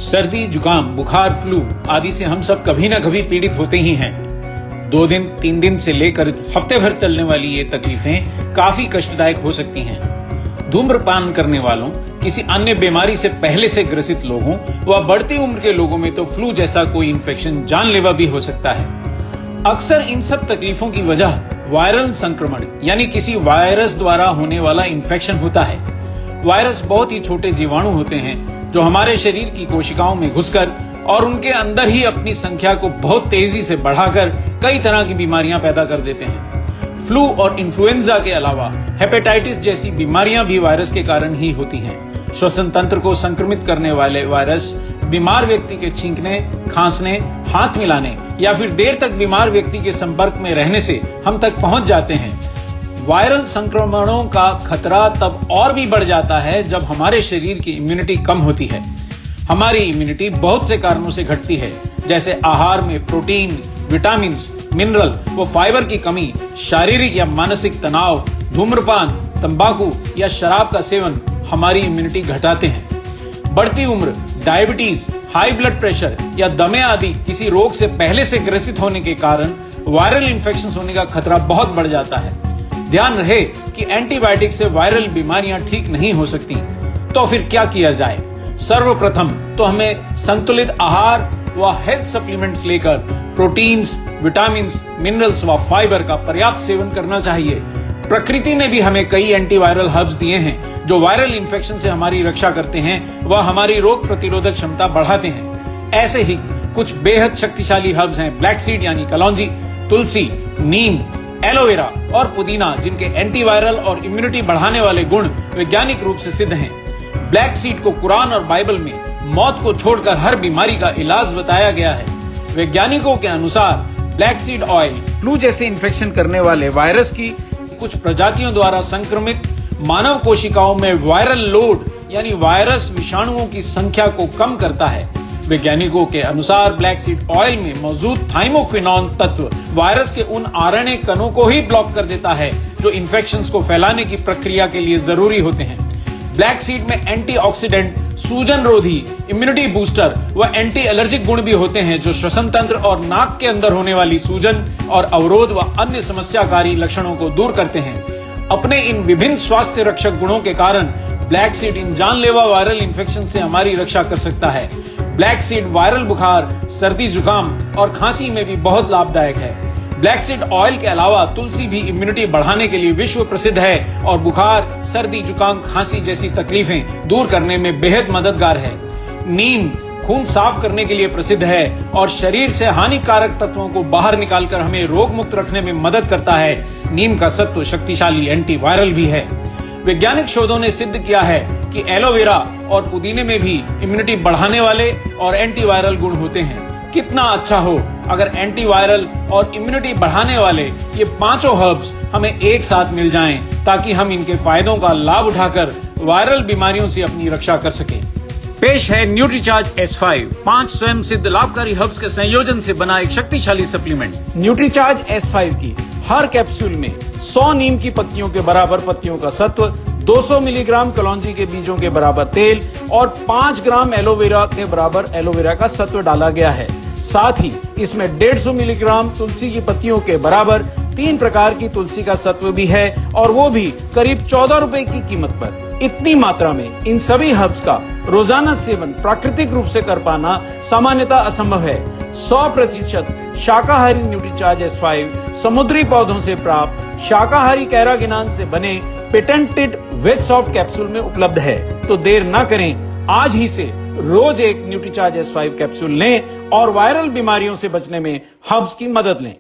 सर्दी, जुकाम, बुखार, फ्लू आदि से हम सब कभी ना कभी पीड़ित होते ही हैं। 2 दिन, 3 दिन से लेकर हफ्ते भर चलने वाली ये तकलीफें काफी कष्टदायक हो सकती हैं। धूम्रपान करने वालों, किसी अन्य बीमारी से पहले से ग्रसित लोगों व बढ़ती उम्र के लोगों में तो फ्लू जैसा कोई इन्फेक्शन जानलेवा भी हो सकता है। अक्सर इन सब तकलीफों की वजह वायरल संक्रमण यानी किसी वायरस द्वारा होने वाला इन्फेक्शन होता है। वायरस बहुत ही छोटे जीवाणु होते हैं जो हमारे शरीर की कोशिकाओं में घुसकर और उनके अंदर ही अपनी संख्या को बहुत तेजी से बढ़ाकर कई तरह की बीमारियां पैदा कर देते हैं। फ्लू और इन्फ्लुएंजा के अलावा हेपेटाइटिस जैसी बीमारियां भी वायरस के कारण ही होती हैं। श्वसन तंत्र को संक्रमित करने वाले वायरस बीमार व्यक्ति के छींकने, खांसने, हाथ मिलाने या फिर देर तक बीमार व्यक्ति के संपर्क में रहने से हम तक पहुंच जाते हैं। वायरल संक्रमणों का खतरा तब और भी बढ़ जाता है जब हमारे शरीर की इम्यूनिटी कम होती है। हमारी इम्यूनिटी बहुत से कारणों से घटती है, जैसे आहार में प्रोटीन, विटामिन, मिनरल व फाइबर की कमी, शारीरिक या मानसिक तनाव, धूम्रपान, तंबाकू या शराब का सेवन हमारी इम्यूनिटी घटाते हैं। बढ़ती उम्र, डायबिटीज, हाई ब्लड प्रेशर या दमे आदि किसी रोग से पहले से ग्रसित होने के कारण वायरल इन्फेक्शन होने का खतरा बहुत बढ़ जाता है। ध्यान रहे कि एंटीबायोटिक से वायरल बीमारियां ठीक नहीं हो सकती। तो फिर क्या किया जाए? सर्वप्रथम तो हमें संतुलित आहार व हेल्थ सप्लीमेंट्स लेकर प्रोटीन्स, विटामिन्स, मिनरल्स व फाइबर का पर्याप्त सेवन करना चाहिए। प्रकृति ने भी हमें कई एंटीवायरल हर्ब्स दिए हैं जो वायरल इन्फेक्शन से हमारी रक्षा करते हैं व हमारी रोग प्रतिरोधक क्षमता बढ़ाते हैं। ऐसे ही कुछ बेहद शक्तिशाली हर्ब्स हैं ब्लैक सीड यानी कलौंजी, तुलसी, नीम, एलोवेरा और पुदीना, जिनके एंटीवायरल और इम्यूनिटी बढ़ाने वाले गुण वैज्ञानिक रूप से सिद्ध हैं। ब्लैक सीड को कुरान और बाइबल में मौत को छोड़कर हर बीमारी का इलाज बताया गया है। वैज्ञानिकों के अनुसार ब्लैक सीड ऑयल फ्लू जैसे इन्फेक्शन करने वाले वायरस की कुछ प्रजातियों द्वारा संक्रमित मानव कोशिकाओं में वायरल लोड यानी वायरस विषाणुओं की संख्या को कम करता है। वैज्ञानिकों के अनुसार ब्लैक सीड ऑयल में मौजूद थाइमोक्विनोन तत्व वायरस के उन आरएनए कणों को ही ब्लॉक कर देता है जो इन्फेक्शंस को फैलाने की प्रक्रिया के लिए जरूरी होते हैं। ब्लैक सीड में एंटीऑक्सीडेंट, सूजन रोधी, इम्यूनिटी बूस्टर व एंटी एलर्जिक गुण भी होते हैं जो श्वसन तंत्र और नाक के अंदर होने वाली सूजन और अवरोध व अन्य समस्याकारी लक्षणों को दूर करते हैं। अपने इन विभिन्न स्वास्थ्य रक्षक गुणों के कारण ब्लैक सीड इन जानलेवा वायरल इन्फेक्शन से हमारी रक्षा कर सकता है। ब्लैक सीड वायरल बुखार, सर्दी, जुकाम और खांसी में भी बहुत लाभदायक है। ब्लैक सीड ऑयल के अलावा तुलसी भी इम्यूनिटी बढ़ाने के लिए विश्व प्रसिद्ध है और बुखार, सर्दी, जुकाम, खांसी जैसी तकलीफें दूर करने में बेहद मददगार है। नीम खून साफ करने के लिए प्रसिद्ध है और शरीर से हानिकारक तत्वों को बाहर निकालकर हमें रोग मुक्त रखने में मदद करता है। नीम का सत्व शक्तिशाली एंटीवायरल भी है। वैज्ञानिक शोधों ने सिद्ध किया है कि एलोवेरा और पुदीने में भी इम्यूनिटी बढ़ाने वाले और एंटीवायरल गुण होते हैं। कितना अच्छा हो अगर एंटीवायरल और इम्यूनिटी बढ़ाने वाले ये पांचों हर्ब्स हमें एक साथ मिल जाएं, ताकि हम इनके फायदों का लाभ उठाकर वायरल बीमारियों से अपनी रक्षा कर सकें। पेश है न्यूट्रीचार्ज S5, 5 स्वयं सिद्ध लाभकारी हर्ब्स के संयोजन से बना एक शक्तिशाली सप्लीमेंट। न्यूट्रीचार्ज S5 की हर कैप्सूल में 100 नीम की पत्तियों के बराबर पत्तियों का सत्व, 200 मिलीग्राम कलौंजी के बीजों के बराबर तेल और 5 ग्राम एलोवेरा के बराबर एलोवेरा का सत्व डाला गया है। साथ ही इसमें 150 मिलीग्राम तुलसी की पत्तियों के बराबर 3 प्रकार की तुलसी का सत्व भी है और वो भी करीब 14 रुपए की कीमत पर। इतनी मात्रा में इन सभी हर्ब्स का रोजाना सेवन प्राकृतिक रूप से कर पाना सामान्यतः असंभव है। 100% शाकाहारी न्यूट्रीचार्ज S5 समुद्री पौधों से प्राप्त शाकाहारी कैरागिनान से बने पेटेंटेड वेज सॉफ्ट कैप्सूल में उपलब्ध है। तो देर न करें, आज ही से रोज एक न्यूट्रीचार्ज S5 कैप्सूल लें और वायरल बीमारियों से बचने में हर्ब्स की मदद लें।